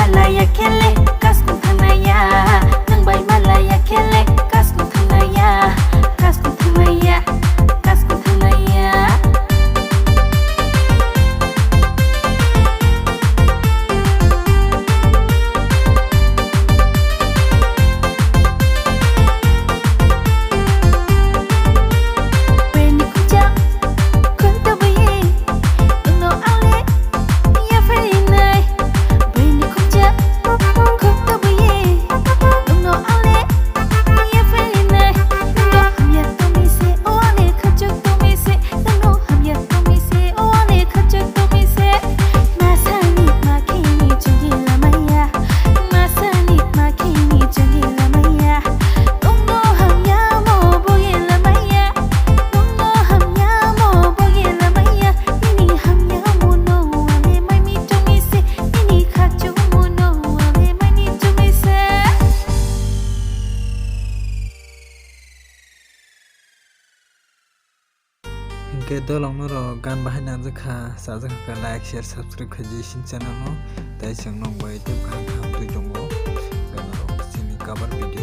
malaya kele kasku thanaya nangbai malaya kele kasku thanaya kasku thanaya kasku thanaya Hingke dolong no ro gan bahai na jakha sa jakha ka like share subscribe khaji sin channel no tai chang nong bai tep kha kha tui jongo gan ro sini cover video